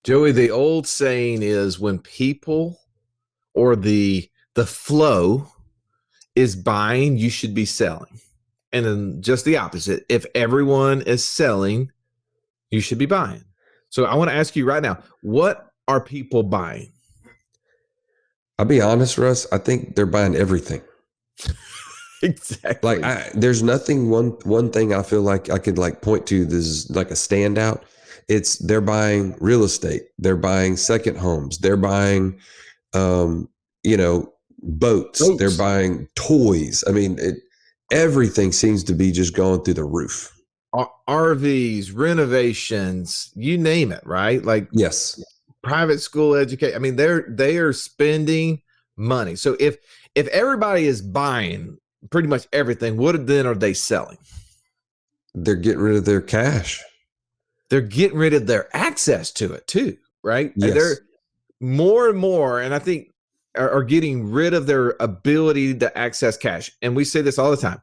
Joey, the old saying is when people or the flow is buying, you should be selling. And then just the opposite. If everyone is selling, you should be buying. So I want to ask you right now, what are people buying? I'll be honest, Russ. I think they're buying everything. Exactly. There's nothing one thing I feel like I could point to this is like a standout. It's they're buying real estate. They're buying second homes. They're buying, um, boats. They're buying toys. I mean, everything seems to be just going through the roof. RVs, renovations, you name it, right? Like yes, private school education. I mean, they are spending money. So if everybody is buying pretty much everything, what then are they selling? They're getting rid of their cash. They're getting rid of their access to it too, right? Yes. They're more and more, and I think are getting rid of their ability to access cash. And we say this all the time.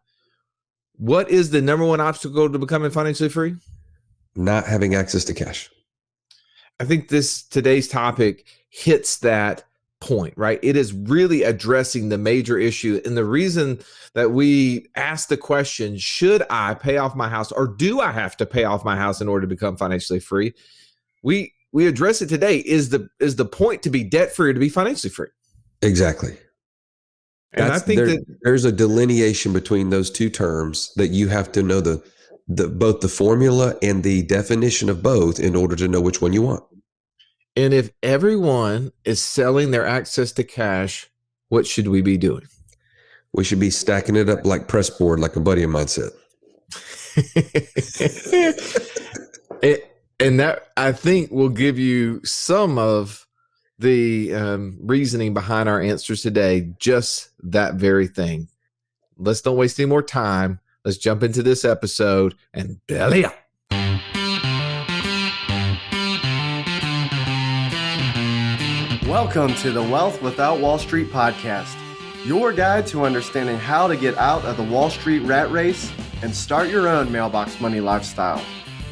What is the number one obstacle to becoming financially free? Not having access to cash. I think today's topic hits that point, right? It is really addressing the major issue. And the reason that we ask the question, should I pay off my house or do I have to pay off my house in order to become financially free? We address it today. Is the point to be debt free or to be financially free? Exactly. And I think that there's a delineation between those two terms that you have to know both the formula and the definition of both in order to know which one you want. And if everyone is selling their access to cash, what should we be doing? We should be stacking it up like press board, like a buddy of mine said. And that, I think, will give you some of the reasoning behind our answers today, just that very thing. Let's don't waste any more time. Let's jump into this episode and belly up. Welcome to the Wealth Without Wall Street podcast, your guide to understanding how to get out of the Wall Street rat race and start your own mailbox money lifestyle.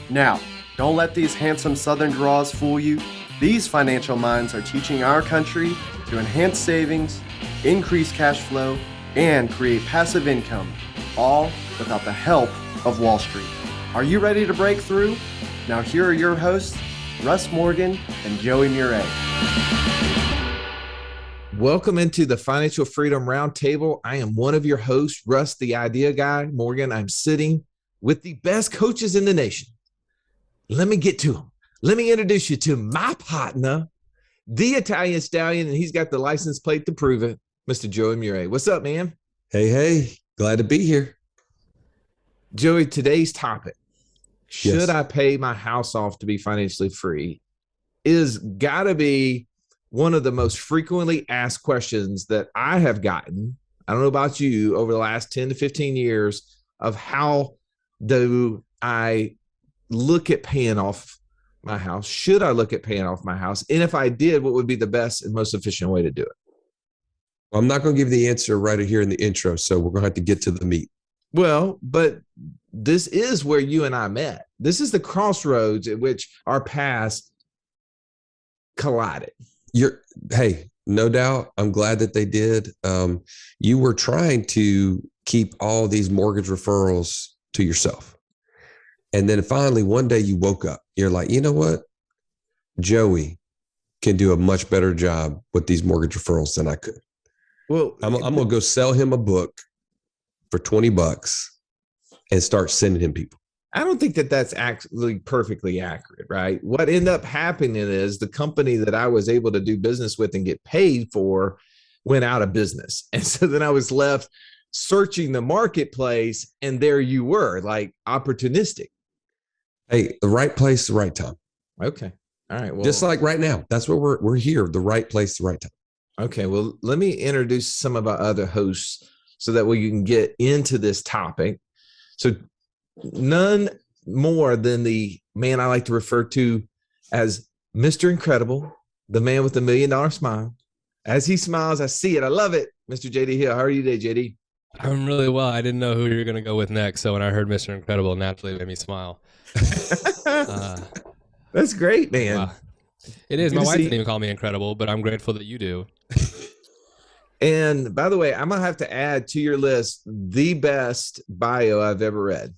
Now, don't let these handsome Southern draws fool you. These financial minds are teaching our country to enhance savings, increase cash flow, and create passive income, all without the help of Wall Street. Are you ready to break through? Now here are your hosts, Russ Morgan and Joey Murray. Welcome into the Financial Freedom Roundtable. I am one of your hosts, Russ, the idea guy. Morgan, I'm sitting with the best coaches in the nation. Let me get to them. Let me introduce you to my partner, the Italian Stallion, and he's got the license plate to prove it, Mr. Joey Murray. What's up, man? Hey, glad to be here. Joey, today's topic, should I pay my house off to be financially free, is got to be one of the most frequently asked questions that I have gotten. I don't know about you, over the last 10 to 15 years, of how do I look at paying off my house? Should I look at paying off my house? And if I did, what would be the best and most efficient way to do it? Well, I'm not going to give the answer right here in the intro, so we're going to have to get to the meat. Well, but this is where you and I met. This is the crossroads at which our paths collided. Hey, no doubt. I'm glad that they did. You were trying to keep all these mortgage referrals to yourself. And then finally, one day you woke up. You're like, you know what? Joey can do a much better job with these mortgage referrals than I could. Well, I'm going to go sell him a book for $20 and start sending him people. I don't think that that's actually perfectly accurate, right? What ended up happening is the company that I was able to do business with and get paid for went out of business. And so then I was left searching the marketplace, and there you were, like opportunistic. Hey, the right place, the right time. Okay. All right. Well, just like right now, that's what we're here, the right place, the right time. Okay. Well, let me introduce some of our other hosts so that way you can get into this topic. So none more than the man I like to refer to as Mr. Incredible, the man with the $1 million smile. As he smiles, I see it. I love it. Mr. JD Hill. How are you today, JD? I'm really well. I didn't know who you were going to go with next. So when I heard Mr. Incredible, naturally it made me smile. That's great, man. Wow. It is. Good My to wife see didn't you. even call me incredible, but I'm grateful that you do. And by the way, I'm gonna have to add to your list the best bio I've ever read.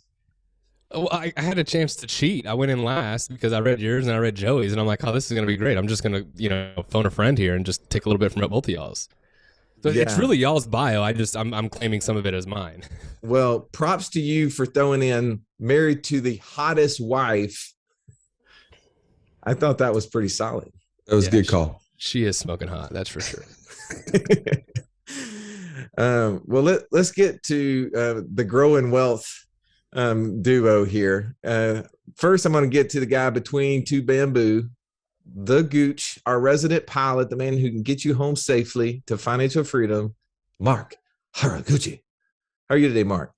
Well, I had a chance to cheat. I went in last because I read yours and I read Joey's, and I'm like, oh, this is going to be great. I'm just going to, phone a friend here and just take a little bit from both of y'all's. So it's Yeah. really y'all's bio. I'm claiming some of it as mine. Well, props to you for throwing in married to the hottest wife. I thought that was pretty solid. That was a good call. She is smoking hot. That's for sure. Well, let's get to the growing wealth duo here. First, I'm going to get to the guy between two bamboo, the Gooch, our resident pilot, the man who can get you home safely to financial freedom, Mark Haraguchi. How are you today, Mark?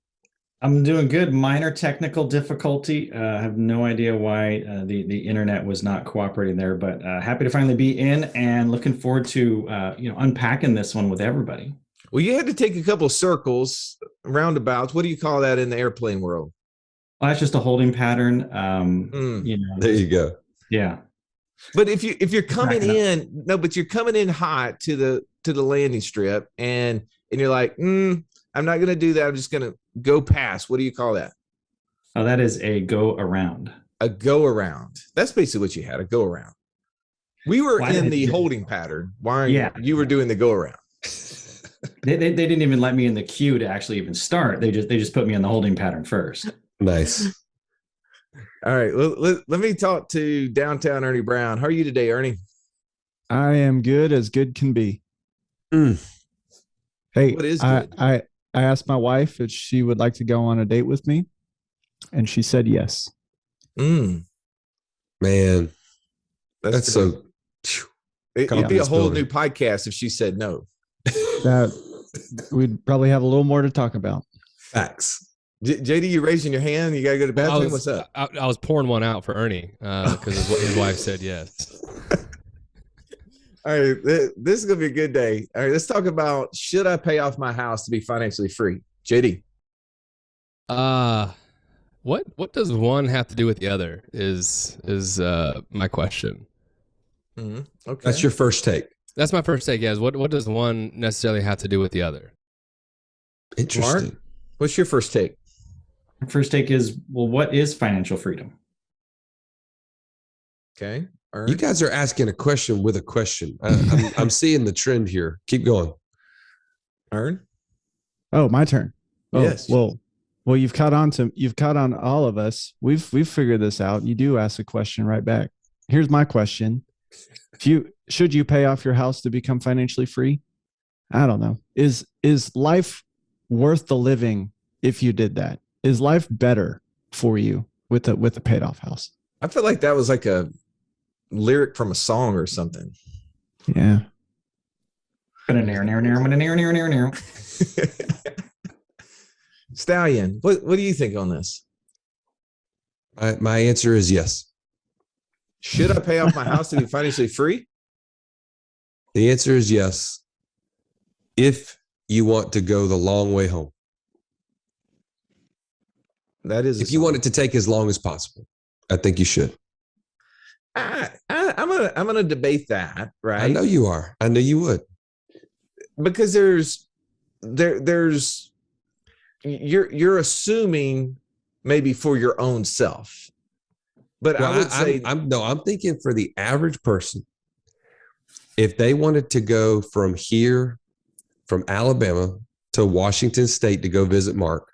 I'm doing good. Minor technical difficulty. I have no idea why the internet was not cooperating there, but happy to finally be in and looking forward to unpacking this one with everybody. Well, you had to take a couple of circles, roundabouts. What do you call that in the airplane world? Well, that's just a holding pattern. There you go. Yeah. But if you're coming in, but you're coming in hot to the landing strip, and you're like, I'm not going to do that. I'm just going to go past. What do you call that? Oh, that is a go around. A go around. That's basically what you had, a go around. We were in the holding pattern. You were doing the go around. They didn't even let me in the queue to actually even start. They just put me in the holding pattern first. Nice. All right. Well, let me talk to downtown Ernie Brown. How are you today, Ernie? I am good as good can be. Hey, what is good? I asked my wife if she would like to go on a date with me, and she said yes. Man, that's so. It'd be a whole new podcast if she said no. That we'd probably have a little more to talk about. Facts. JD, you raising your hand? You got to go to the bathroom? What's up? I was pouring one out for Ernie because his wife said yes. All right, this is going to be a good day. All right, let's talk about, should I pay off my house to be financially free? JD. What does one have to do with the other is my question. Mm-hmm. Okay. That's your first take. That's my first take, guys. What does one necessarily have to do with the other? Interesting. Mark, what's your first take? First take is, well, what is financial freedom? Okay. You guys are asking a question with a question. I'm seeing the trend here. Keep going. Ern? Oh, my turn. Oh, yes. Well, you've caught on all of us. We've figured this out. You do ask a question right back. Here's my question. Should you pay off your house to become financially free? I don't know. Is life worth the living if you did that? Is life better for you with a paid off house? I feel like that was like a lyric from a song or something. Yeah. Stallion, what do you think on this? My answer is yes. Should I pay off my house to be financially free? The answer is yes. If you want to go the long way home. That is, if you want it to take as long as possible, I think you should. I'm gonna debate that, right? I know you are. I know you would. Because you're assuming maybe for your own self. But well, I would say I'm thinking for the average person, if they wanted to go from Alabama to Washington State to go visit Mark,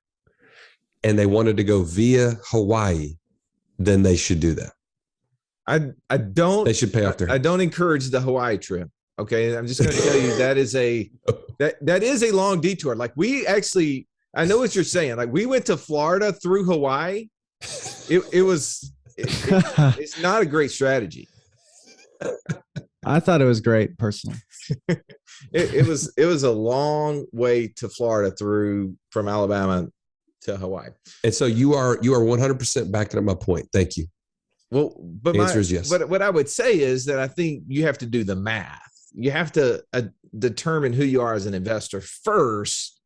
and they wanted to go via Hawaii, then they should do that. I don't. They should pay off their. I don't encourage the Hawaii trip. Okay, I'm just going to tell you that is a long detour. Like I know what you're saying. Like we went to Florida through Hawaii. It's not a great strategy. I thought it was great personally. It was a long way to Florida from Alabama to Hawaii. And so you are 100% backing up my point. Thank you. Well, but the answer is yes. But what I would say is that I think you have to do the math. You have to determine who you are as an investor first,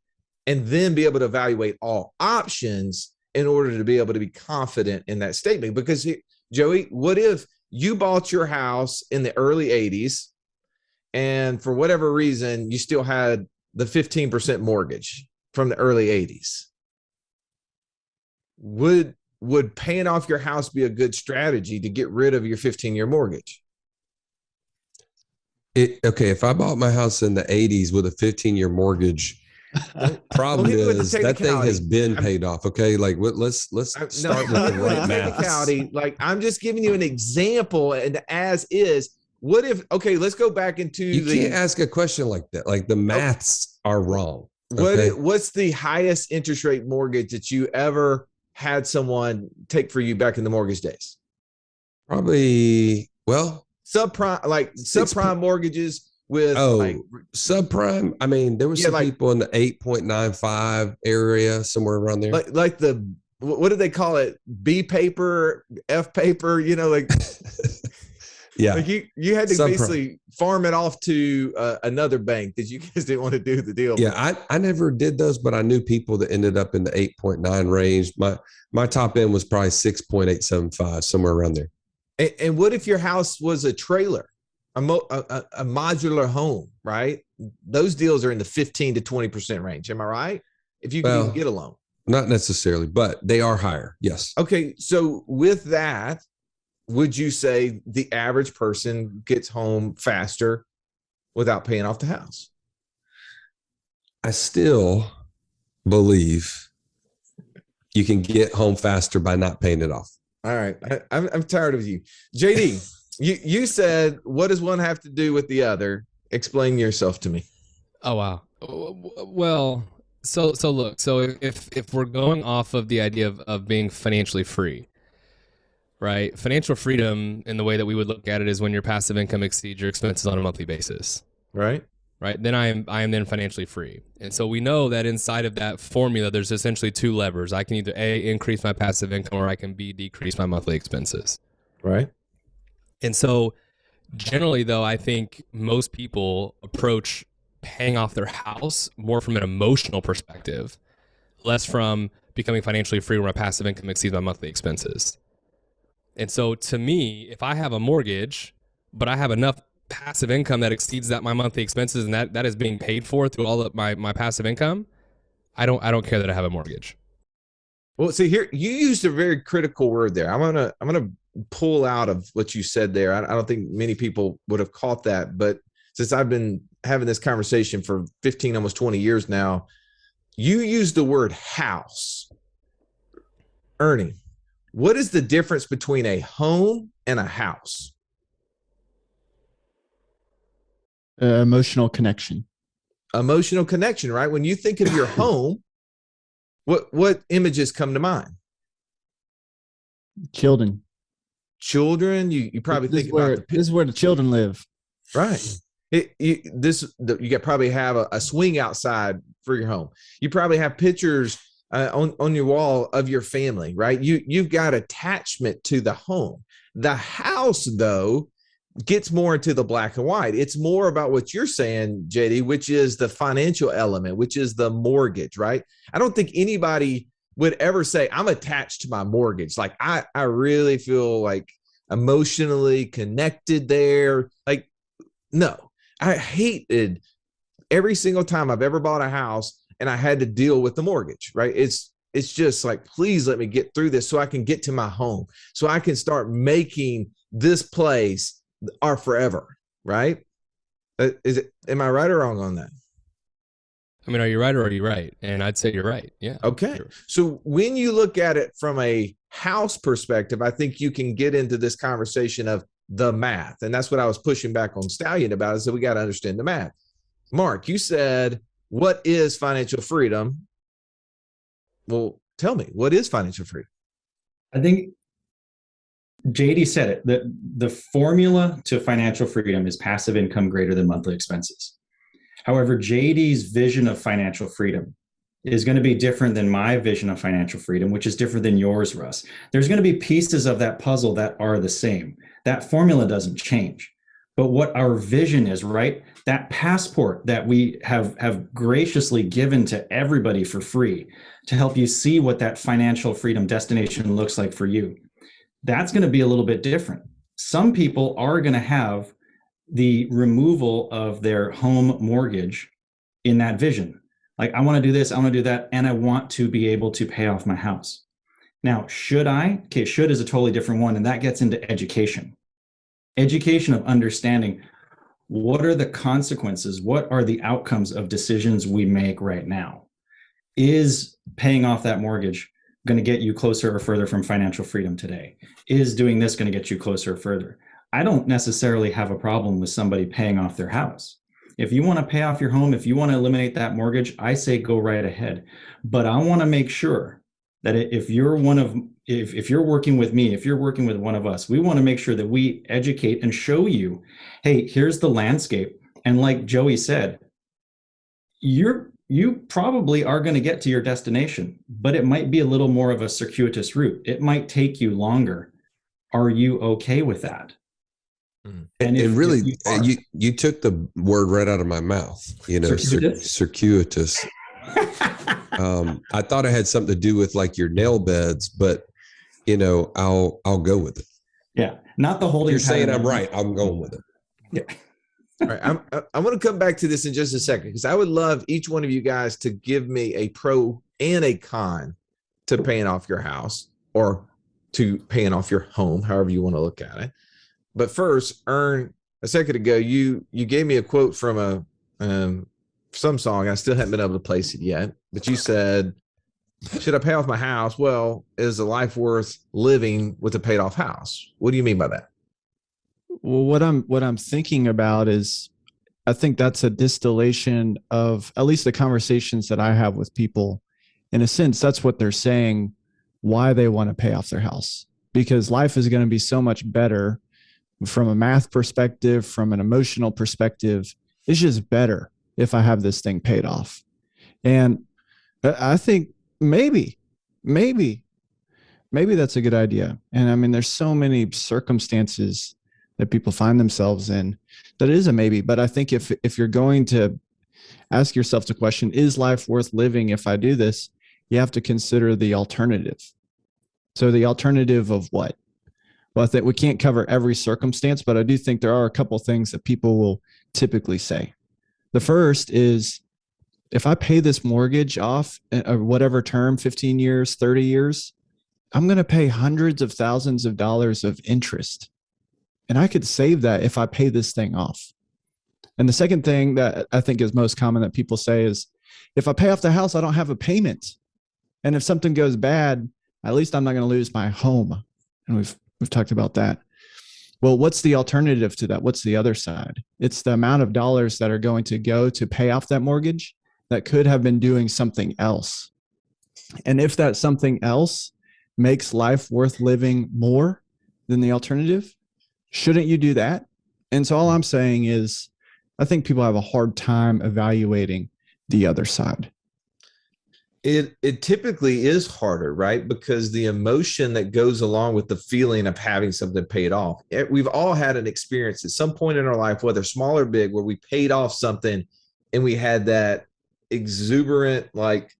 and then be able to evaluate all options in order to be able to be confident in that statement. Because Joey, what if you bought your house in the early 80s, and for whatever reason, you still had the 15% mortgage from the early 80s. Would paying off your house be a good strategy to get rid of your 15-year mortgage? Okay, if I bought my house in the 80s with a 15-year mortgage, problem is that thing has been paid off. Okay, like let's start with the right math. Like, I'm just giving you an example, and as is. What if? Okay, let's go back into. You can't ask a question like that. Like the maths are wrong. Okay? What's the highest interest rate mortgage that you ever had someone take for you back in the mortgage days? Probably, subprime mortgages with subprime. I mean, there was some people in the 8.95 area, somewhere around there. Like the, what do they call it? B paper, F paper, like yeah. Like you had to basically farm it off to another bank that you guys didn't want to do the deal. Yeah, I never did those, but I knew people that ended up in the 8.9 range. My top end was probably 6.875, somewhere around there. And what if your house was a trailer, a modular home, right? Those deals are in the 15 to 20% range. Am I right? If you can even get a loan. Not necessarily, but they are higher. Yes. Okay. So with that, would you say the average person gets home faster without paying off the house? I still believe you can get home faster by not paying it off. All right. I'm tired of you. JD, you said, what does one have to do with the other? Explain yourself to me. Oh, wow. Well, so look, so if we're going off of the idea of being financially free, right? Financial freedom in the way that we would look at it is when your passive income exceeds your expenses on a monthly basis. Right. Right. Then I am then financially free. And so we know that inside of that formula, there's essentially two levers. I can either A, increase my passive income, or I can B, decrease my monthly expenses. Right. And so generally, though, I think most people approach paying off their house more from an emotional perspective, less from becoming financially free where my passive income exceeds my monthly expenses. And so to me, if I have a mortgage, but I have enough passive income that exceeds my monthly expenses, and that is being paid for through all of my passive income, I don't care that I have a mortgage. Well, see here, you used a very critical word there. I'm gonna pull out of what you said there. I don't think many people would have caught that, but since I've been having this conversation for 15, almost 20 years now, you used the word house. Ernie, what is the difference between a home and a house? Emotional connection. Emotional connection, right? When you think of your home, what images come to mind? Children. You probably think about this is where the children live. Right. You probably have a swing outside for your home. You probably have pictures on your wall of your family, right? You've got attachment to the home. The house, though, gets more into the black and white. It's more about what you're saying, JD, which is the financial element, which is the mortgage, right? I don't think anybody would ever say, I'm attached to my mortgage. Like I really feel like emotionally connected there. Like, no, I hated every single time I've ever bought a house and I had to deal with the mortgage, right? It's just like, please let me get through this so I can get to my home, so I can start making this place our forever, right? Am I right or wrong on that? I mean, are you right or are you right? And I'd say you're right. Yeah. Okay. Sure. So when you look at it from a house perspective, I think you can get into this conversation of the math. And that's what I was pushing back on Stallion about, is that we got to understand the math. Mark, you said, what is financial freedom? Well, tell me, what is financial freedom? I think JD said it. The formula to financial freedom is passive income greater than monthly expenses. However, JD's vision of financial freedom is going to be different than my vision of financial freedom, which is different than yours, Russ. There's going to be pieces of that puzzle that are the same. That formula doesn't change. But what our vision is, right? That passport that we have graciously given to everybody for free to help you see what that financial freedom destination looks like for you. That's going to be a little bit different. Some people are going to have the removal of their home mortgage in that vision. Like, I want to do this, I want to do that, and I want to be able to pay off my house. Now, should I? Okay, should is a totally different one, and that gets into education. Education of understanding what are the consequences, what are the outcomes of decisions we make right now? Is paying off that mortgage going to get you closer or further from financial freedom today? Is doing this going to get you closer or further? I don't necessarily have a problem with somebody paying off their house. If you want to pay off your home, if you want to eliminate that mortgage, I say go right ahead. But I want to make sure that if you're working with me, if you're working with one of us, we want to make sure that we educate and show you, hey, here's the landscape. And like Joey said, you probably are going to get to your destination, but it might be a little more of a circuitous route. It might take you longer. Are you okay with that? And really, you took the word right out of my mouth. Circuitous. I thought it had something to do with like your nail beds, but I'll go with it. Yeah, not the holding. You're saying I'm right. I'm going with it. Yeah. All right, I'm going to come back to this in just a second, because I would love each one of you guys to give me a pro and a con to paying off your house or to paying off your home, however you want to look at it. But first, Ern, a second ago, you gave me a quote from some song. I still haven't been able to place it yet, but you said, should I pay off my house? Well, is a life worth living with a paid off house? What do you mean by that? Well, what I'm thinking about is, I think that's a distillation of at least the conversations that I have with people. In a sense, that's what they're saying, why they want to pay off their house, because life is going to be so much better from a math perspective, from an emotional perspective. It's just better if I have this thing paid off. And I think maybe that's a good idea. And I mean, there's so many circumstances that people find themselves in that it is a maybe. But I think if you're going to ask yourself the question, is life worth living if I do this? You have to consider the alternative. So the alternative of what? Well, I think we can't cover every circumstance, but I do think there are a couple of things that people will typically say. The first is, if I pay this mortgage off or whatever term, 15 years, 30 years, I'm going to pay hundreds of thousands of dollars of interest. And I could save that if I pay this thing off. And the second thing that I think is most common that people say is, if I pay off the house, I don't have a payment. And if something goes bad, at least I'm not going to lose my home. And we've talked about that. Well, what's the alternative to that? What's the other side? It's the amount of dollars that are going to go to pay off that mortgage that could have been doing something else. And if that something else makes life worth living more than the alternative, shouldn't you do that? And so all I'm saying is, I think people have a hard time evaluating the other side. It typically is harder, right? Because the emotion that goes along with the feeling of having something paid off. We've all had an experience at some point in our life, whether small or big, where we paid off something and we had that exuberant, like,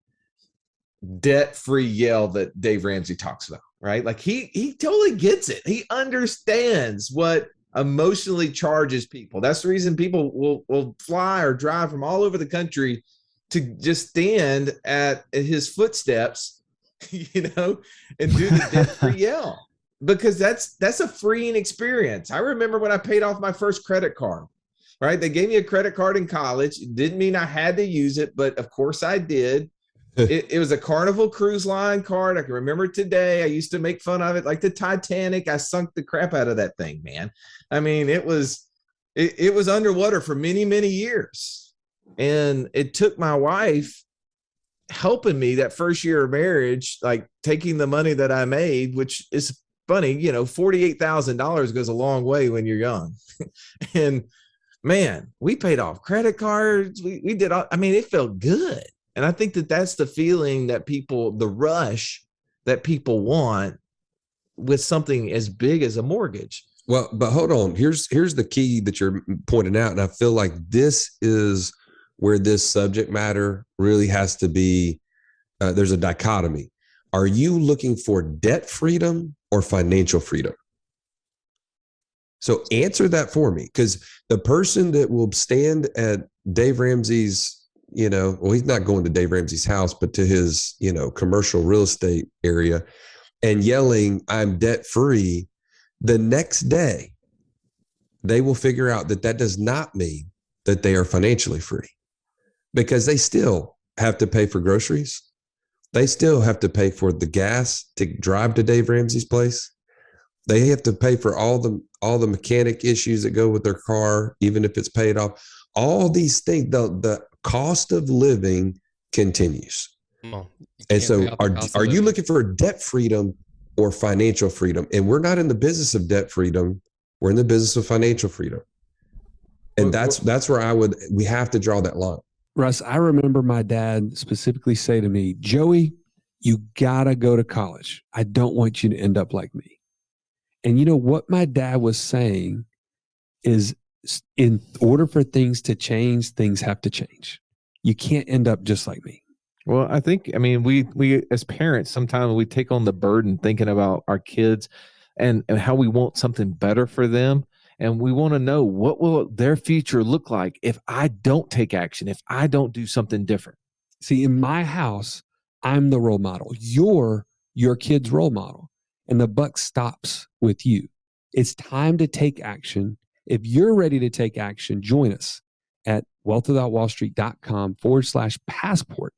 debt-free yell that Dave Ramsey talks about, right? Like he totally gets it. He understands what emotionally charges people. That's the reason people will fly or drive from all over the country to just stand at his footsteps, and do the debt-free yell, because that's a freeing experience. I remember when I paid off my first credit card, right? They gave me a credit card in college. It didn't mean I had to use it, but of course I did. It was a Carnival Cruise Line card. I can remember it today. I used to make fun of it, like the Titanic. I sunk the crap out of that thing, man. I mean, it was underwater for many, many years. And it took my wife helping me that first year of marriage, like taking the money that I made, which is funny, $48,000 goes a long way when you're young. And man, we paid off credit cards. We did all, I mean, it felt good. And I think that that's the feeling that the rush that people want with something as big as a mortgage. Well, but hold on. Here's the key that you're pointing out. And I feel like this is where this subject matter really has to be. There's a dichotomy. Are you looking for debt freedom or financial freedom? So answer that for me, because the person that will stand at Dave Ramsey's, well, he's not going to Dave Ramsey's house, but to his, commercial real estate area and yelling, I'm debt free, the next day, they will figure out that does not mean that they are financially free, because they still have to pay for groceries. They still have to pay for the gas to drive to Dave Ramsey's place. They have to pay for all the mechanic issues that go with their car, even if it's paid off. All these things, the cost of living continues. And so are you looking for debt freedom or financial freedom? And we're not in the business of debt freedom. We're in the business of financial freedom. And that's where we have to draw that line. Russ, I remember my dad specifically say to me, Joey, you gotta go to college. I don't want you to end up like me. And you know what my dad was saying is, in order for things to change, things have to change. You can't end up just like me. Well, I mean, we as parents, sometimes we take on the burden thinking about our kids and how we want something better for them. And we want to know, what will their future look like if I don't take action, if I don't do something different? See, in my house, I'm the role model. You're your kid's role model. And the buck stops with you. It's time to take action. If you're ready to take action, join us at wealthwithoutwallstreet.com/passport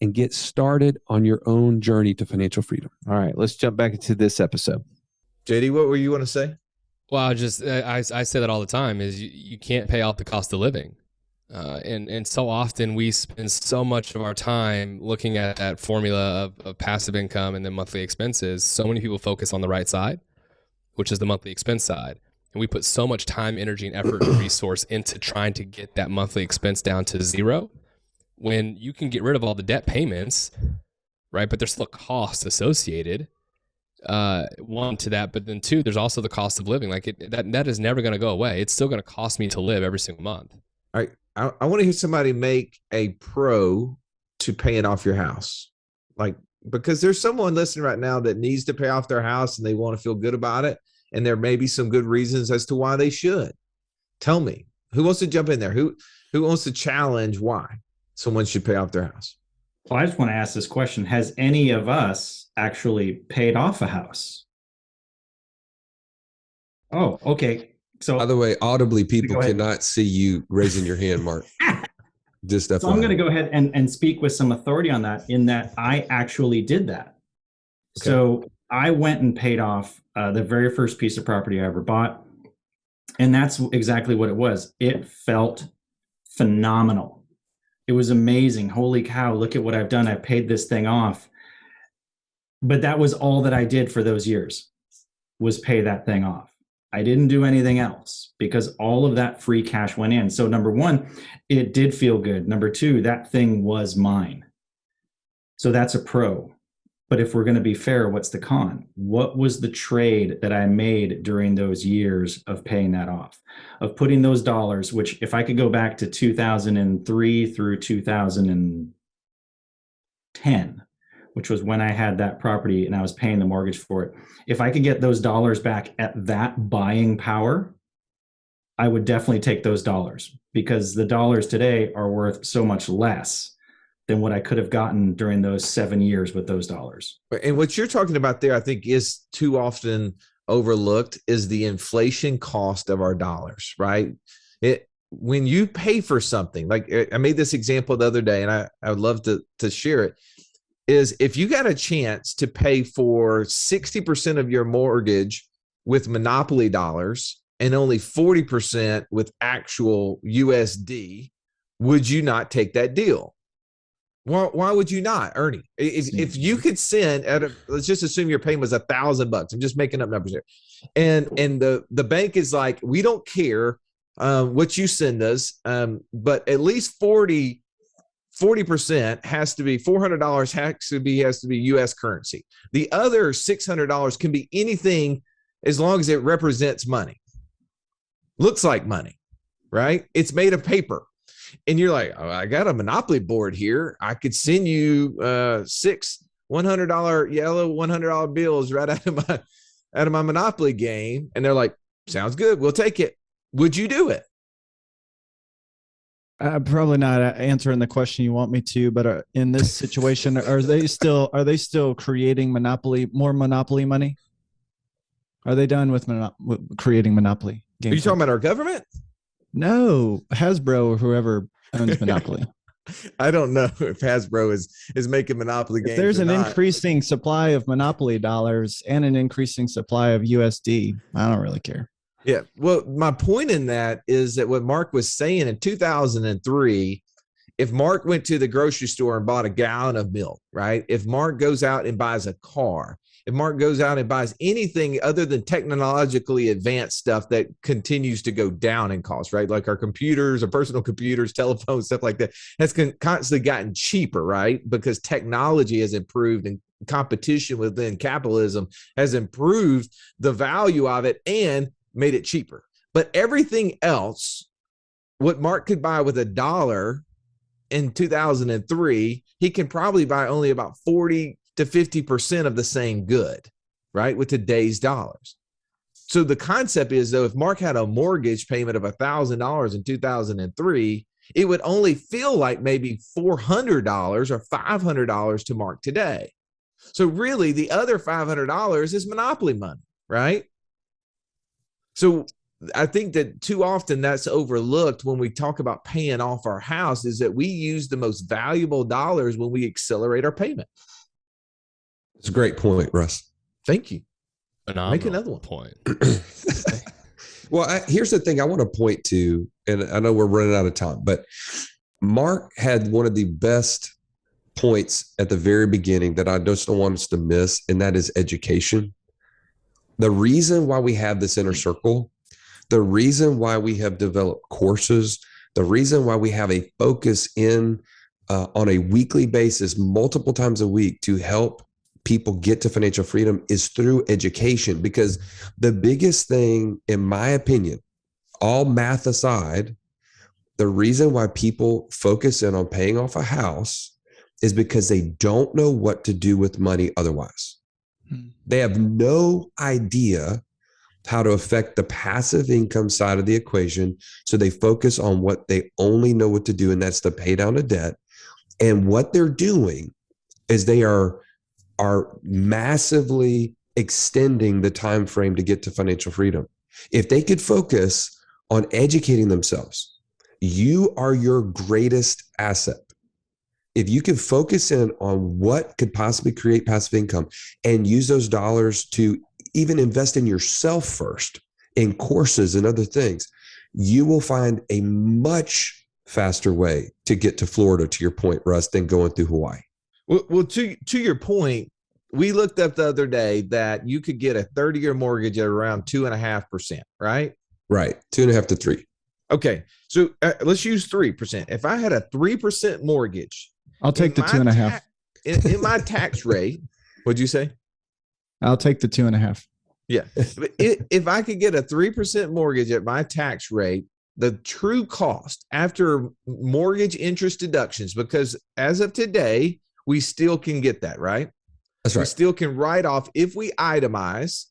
and get started on your own journey to financial freedom. All right, let's jump back into this episode. JD, what were you want to say? Well, I say that all the time, is you can't pay off the cost of living. And so often we spend so much of our time looking at that formula of passive income and then monthly expenses. So many people focus on the right side, which is the monthly expense side. And we put so much time, energy, and effort and resource into trying to get that monthly expense down to zero, when you can get rid of all the debt payments, right? But there's still costs associated. One, to that, but then two, there's also the cost of living. Like that is never going to go away. It's still going to cost me to live every single month. All right. I want to hear somebody make a pro to paying off your house. Like, because there's someone listening right now that needs to pay off their house and they want to feel good about it. And there may be some good reasons as to why they should. Tell me, who wants to jump in there? Who wants to challenge why someone should pay off their house? Well, I just want to ask this question. Has any of us actually paid off a house? Oh, okay. So, by the way, audibly, people cannot see you raising your hand, Mark. Just so I'm going to go ahead and speak with some authority on that, in that I actually did that. Okay. So I went and paid off the very first piece of property I ever bought. And that's exactly what it was. It felt phenomenal. It was amazing. Holy cow, look at what I've done. I paid this thing off. But that was all that I did for those years, was pay that thing off. I didn't do anything else, because all of that free cash went in. So number one, it did feel good. Number two, that thing was mine. So that's a pro. But if we're going to be fair, what's the con? What was the trade that I made during those years of paying that off, of putting those dollars, which if I could go back to 2003 through 2010, which was when I had that property and I was paying the mortgage for it, if I could get those dollars back at that buying power, I would definitely take those dollars, because the dollars today are worth so much less than what I could have gotten during those 7 years with those dollars. And what you're talking about there, I think, is too often overlooked, is the inflation cost of our dollars, right? When you pay for something, like I made this example the other day, and I would love to share it, is if you got a chance to pay for 60% of your mortgage with monopoly dollars and only 40% with actual USD, would you not take that deal? Why would you not, Ernie? If you could send let's just assume your payment was $1,000. I'm just making up numbers here. And the bank is like, we don't care what you send us, but at least 40% has to be $400 has to be US currency. The other $600 can be anything as long as it represents money. Looks like money, right? It's made of paper. And you're like, oh, I got a monopoly board here. I could send you 6 $100 yellow $100 bills right out of my monopoly game. And they're like, Sounds good. We'll take it. Would you do it? I'm probably not answering the question you want me to, but in this situation, are they still creating more monopoly money? Are they done with creating monopoly games? Are you talking about our government? No, Hasbro or whoever owns Monopoly. I don't know if Hasbro is making Monopoly games. If there's an not. increasing supply of Monopoly dollars and an increasing supply of USD, I don't really care. Yeah. Well, my point in that is that what Mark was saying in 2003, if Mark went to the grocery store and bought a gallon of milk, right? If Mark goes out and buys a car, if Mark goes out and buys anything other than technologically advanced stuff that continues to go down in cost, right? Like our computers, our personal computers, telephones, stuff like that, has constantly gotten cheaper, right? Because technology has improved and competition within capitalism has improved the value of it and made it cheaper. But everything else, what Mark could buy with $1 in 2003, he can probably buy only about 40 to 50% of the same good, right? With today's dollars. So the concept is, though, if Mark had a mortgage payment of $1,000 in 2003, it would only feel like maybe $400 or $500 to Mark today. So really the other $500 is monopoly money, right? So I think that too often that's overlooked when we talk about paying off our house, is that we use the most valuable dollars when we accelerate our payment. It's a great point, Russ. Thank you. Phenomenal Make another one. point. Well, here's the thing I want to point to, and I know we're running out of time, but Mark had one of the best points at the very beginning that I just don't want us to miss, and that is education. The reason why we have this inner circle, the reason why we have developed courses, the reason why we have a focus in on a weekly basis, multiple times a week, to help people get to financial freedom is through education. Because the biggest thing, in my opinion, all math aside, the reason why people focus in on paying off a house is because they don't know what to do with money otherwise. They have no idea how to affect the passive income side of the equation. So they focus on what they only know what to do, and that's to pay down a debt. And what they're doing is they are massively extending the time frame to get to financial freedom. If they could focus on educating themselves, you are your greatest asset. If you can focus in on what could possibly create passive income and use those dollars to even invest in yourself first, in courses and other things, you will find a much faster way to get to Florida, to your point, Russ, than going through Hawaii. Well, to your point, we looked up the other day that you could get a 30-year mortgage at around 2.5%, right? Right. 2.5 to 3. Okay. So let's use 3%. If I had a 3% mortgage, I'll take the 2.5. In my tax rate, what'd you say? I'll take the 2.5. Yeah. But if I could get a 3% mortgage at my tax rate, the true cost after mortgage interest deductions, because as of today, we still can get that, right? That's right. We still can write off if we itemize.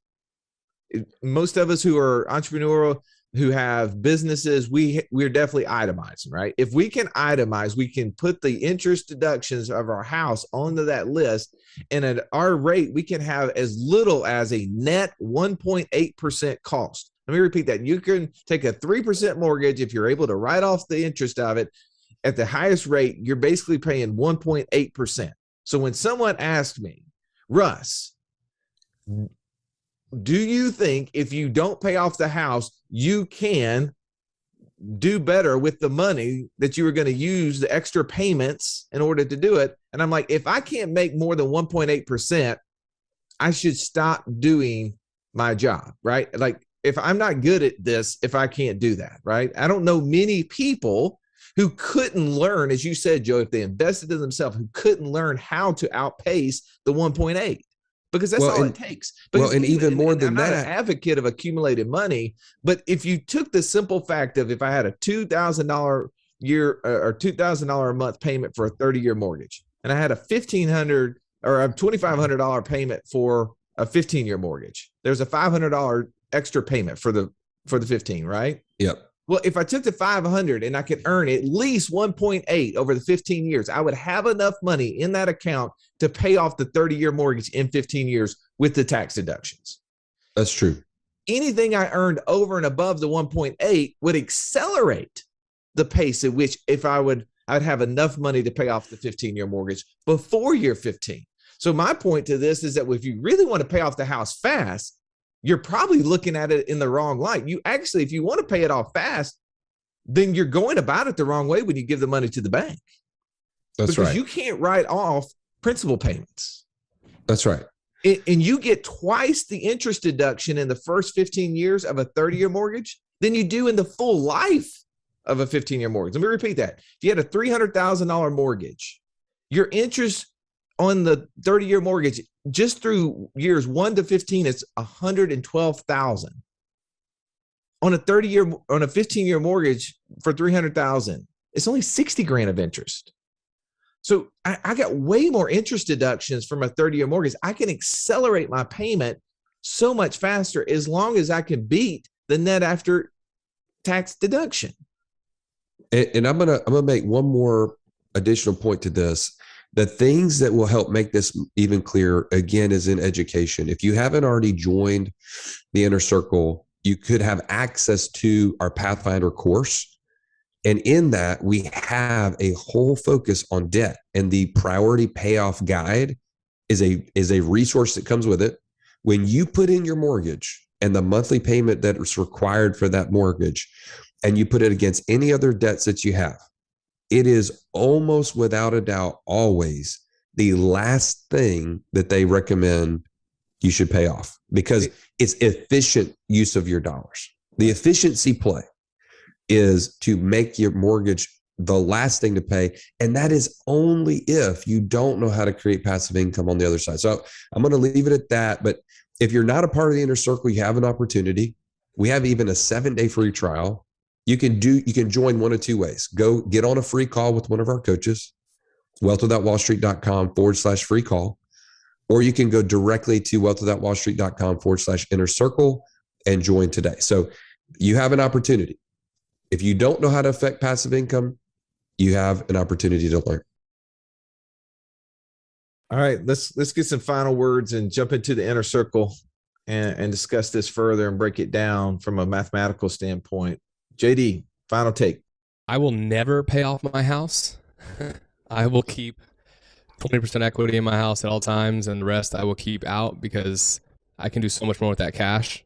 Most of us who are entrepreneurial, who have businesses, we're definitely itemizing, right? If we can itemize, we can put the interest deductions of our house onto that list. And at our rate, we can have as little as a net 1.8% cost. Let me repeat that. You can take a 3% mortgage if you're able to write off the interest of it. At the highest rate, you're basically paying 1.8%. So when someone asks me, Russ, do you think if you don't pay off the house, you can do better with the money that you were going to use the extra payments in order to do it? And I'm like, if I can't make more than 1.8%, I should stop doing my job, right? Like, if I'm not good at this, if I can't do that, right? I don't know many people who couldn't learn, as you said, Joe, if they invested in themselves, who couldn't learn how to outpace the 1.8, because that's all it takes. Well, and even more than I'm that, not an advocate of accumulated money, but if you took the simple fact of, if I had a $2,000 year or $2,000 a month payment for a 30-year mortgage, and I had a $1,500 or a $2,500 payment for a 15-year mortgage, there's a $500 extra payment for the for the 15, right? Yep. Well, if I took the 500 and I could earn at least 1.8 over the 15 years, I would have enough money in that account to pay off the 30-year mortgage in 15 years with the tax deductions. That's true. Anything I earned over and above the 1.8 would accelerate the pace at which I'd have enough money to pay off the 15-year mortgage before year 15. So my point to this is that if you really want to pay off the house fast, you're probably looking at it in the wrong light. You actually, if you want to pay it off fast, then you're going about it the wrong way when you give the money to the bank. That's because right. you can't write off principal payments. That's right. And you get twice the interest deduction in the first 15 years of a 30-year mortgage than you do in the full life of a 15-year mortgage. Let me repeat that. If you had a $300,000 mortgage, your interest on the 30-year mortgage just through years 1 to 15 is $112,000. On a 15-year mortgage for $300,000, it's only $60,000 of interest. So I got way more interest deductions from a 30-year mortgage. I can accelerate my payment so much faster as long as I can beat the net after tax deduction. And I'm gonna make one more additional point to this. The things that will help make this even clearer, again, is in education. If you haven't already joined the Inner Circle, you could have access to our Pathfinder course. And in that, we have a whole focus on debt, and the priority payoff guide is a resource that comes with it. When you put in your mortgage and the monthly payment that is required for that mortgage, and you put it against any other debts that you have, it is almost without a doubt always the last thing that they recommend you should pay off, because it's efficient use of your dollars. The efficiency play is to make your mortgage the last thing to pay. And that is only if you don't know how to create passive income on the other side. So I'm going to leave it at that. But if you're not a part of the Inner Circle, you have an opportunity. We have even a 7-day free trial. You can join one of two ways. Go get on a free call with one of our coaches, wealthwithoutwallstreet.com/free call, or you can go directly to wealthwithoutwallstreet.com/inner circle and join today. So you have an opportunity. If you don't know how to affect passive income, you have an opportunity to learn. All right, let's get some final words and jump into the Inner Circle and discuss this further and break it down from a mathematical standpoint. JD, final take. I will never pay off my house. I will keep 20% equity in my house at all times, and the rest I will keep out because I can do so much more with that cash.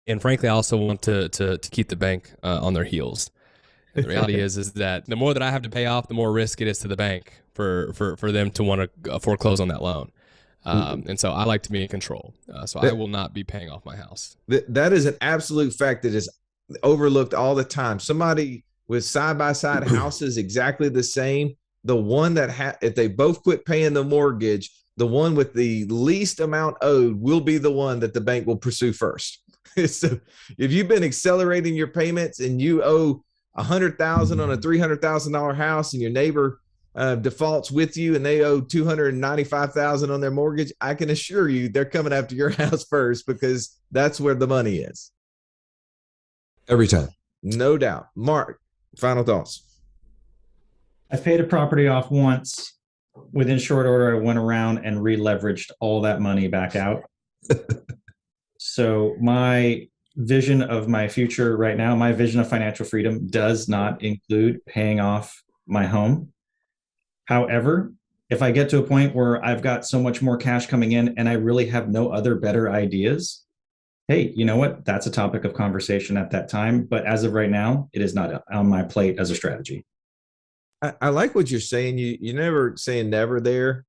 And frankly, I also want to keep the bank on their heels. And the reality is that the more that I have to pay off, the more risk it is to the bank for them to want to foreclose on that loan. And so I like to be in control. So I will not be paying off my house. That is an absolute fact that is overlooked all the time. Somebody with side-by-side houses exactly the same, the one that if they both quit paying the mortgage, the one with the least amount owed will be the one that the bank will pursue first. So if you've been accelerating your payments and you owe $100,000 on a $300,000 house and your neighbor defaults with you and they owe $295,000 on their mortgage, I can assure you they're coming after your house first because that's where the money is. Every time. No doubt. Mark, final thoughts. I paid a property off once. Within short order, I went around and re-leveraged all that money back out. So my vision of my future right now, my vision of financial freedom does not include paying off my home. However, if I get to a point where I've got so much more cash coming in and I really have no other better ideas, hey, you know what? That's a topic of conversation at that time. But as of right now, it is not on my plate as a strategy. I like what you're saying. You're never saying never there.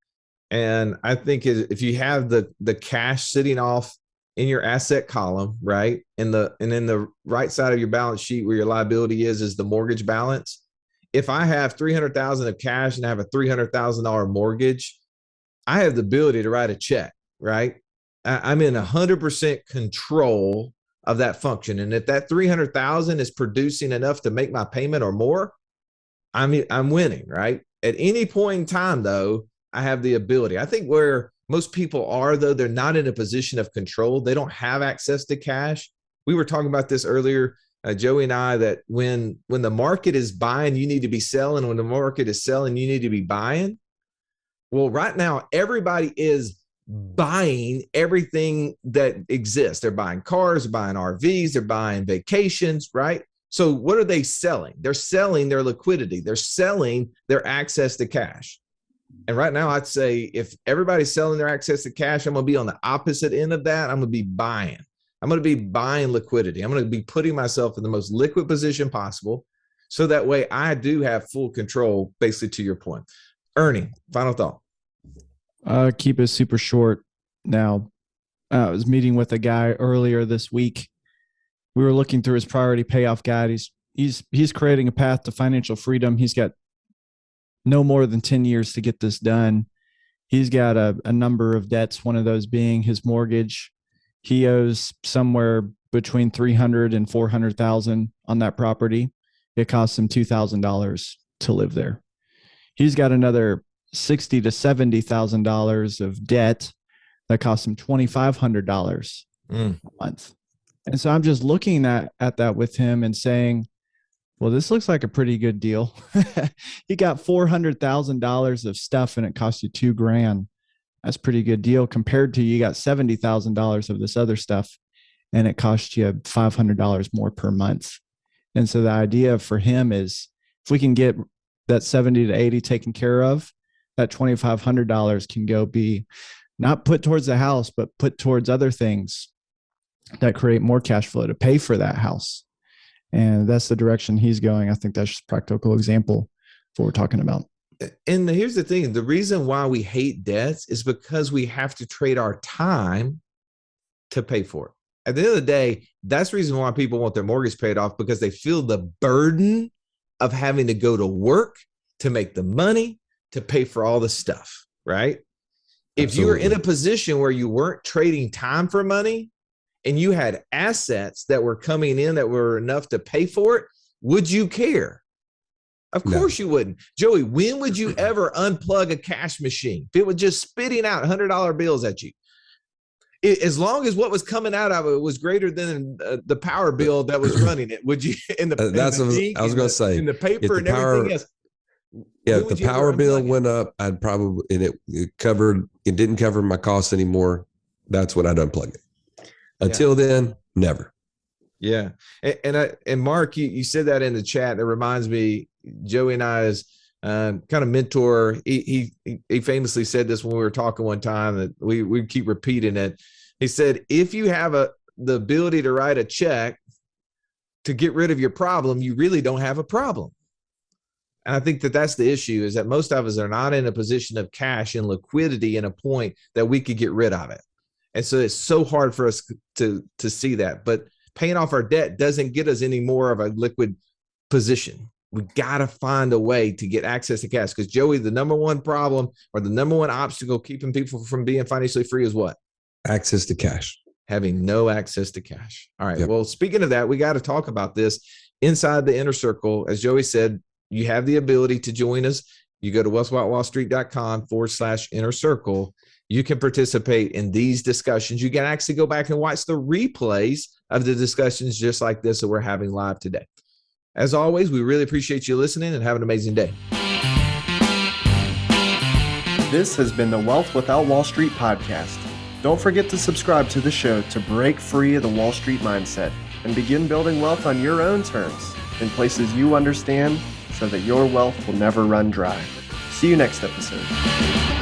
And I think if you have the cash sitting off in your asset column, right? And in the right side of your balance sheet where your liability is the mortgage balance. If I have $300,000 of cash and I have a $300,000 mortgage, I have the ability to write a check, right? I'm in 100% control of that function. And if that $300,000 is producing enough to make my payment or more, I'm winning, right? At any point in time, though, I have the ability. I think where most people are, though, they're not in a position of control. They don't have access to cash. we were talking about this earlier, Joey and I, that when the market is buying, you need to be selling. When the market is selling, you need to be buying. Well, right now, everybody is buying everything that exists. They're buying cars, they're buying RVs, they're buying vacations, right? So what are they selling? They're selling their liquidity. They're selling their access to cash. And right now, I'd say if everybody's selling their access to cash, I'm going to be on the opposite end of that. I'm going to be buying. I'm going to be buying liquidity. I'm going to be putting myself in the most liquid position possible. So that way I do have full control, basically, to your point. Ernie, final thought. Keep it super short. Now, I was meeting with a guy earlier this week. We were looking through his priority payoff guide. He's creating a path to financial freedom. He's got no more than 10 years to get this done. He's got a number of debts, one of those being his mortgage. He owes somewhere between $300,000 and $400,000 on that property. It costs him $2,000 to live there. He's got another $60,000 to $70,000 of debt that costs him $2,500 a month. And so I'm just looking at that with him and saying, well, this looks like a pretty good deal. He got $400,000 of stuff and it cost you $2,000. That's a pretty good deal compared to you got $70,000 of this other stuff and it cost you $500 more per month. And so the idea for him is if we can get that 70 to 80 taken care of, that $2,500 can go be not put towards the house, but put towards other things that create more cash flow to pay for that house. And that's the direction he's going. I think that's just a practical example of what we're talking about. And here's the thing. The reason why we hate debts is because we have to trade our time to pay for it. At the end of the day, that's the reason why people want their mortgage paid off, because they feel the burden of having to go to work to make the money to pay for all the stuff, right? If Absolutely. you were in a position where you weren't trading time for money and you had assets that were coming in that were enough to pay for it, would you care? Of course you wouldn't. Joey, when would you ever unplug a cash machine? If it was just spitting out $100 bills at you, as long as what was coming out of it was greater than the power bill that was running it, would you? In the That's in what the I was going to say. in the paper and everything else. Yeah, if the power bill went up, I'd probably, and it didn't cover my costs anymore. That's when I'd unplug it. Until then, never. Yeah. And Mark, you said that in the chat. That reminds me, Joey and I's kind of mentor, he famously said this when we were talking one time, that we keep repeating it. He said, if you have the ability to write a check to get rid of your problem, you really don't have a problem. And I think that's the issue, is that most of us are not in a position of cash and liquidity in a point that we could get rid of it. And so it's so hard for us to see that. But paying off our debt doesn't get us any more of a liquid position. We got to find a way to get access to cash, because Joey, the number one problem or the number one obstacle keeping people from being financially free is what? Access to cash. Having no access to cash. All right. Yep. Well, speaking of that, we got to talk about this inside the inner circle. As Joey said, you have the ability to join us. You go to wealthwithoutwallstreet.com/inner circle. You can participate in these discussions. You can actually go back and watch the replays of the discussions just like this that we're having live today. As always, we really appreciate you listening, and have an amazing day. This has been the Wealth Without Wall Street podcast. Don't forget to subscribe to the show to break free of the Wall Street mindset and begin building wealth on your own terms in places you understand, so that your wealth will never run dry. See you next episode.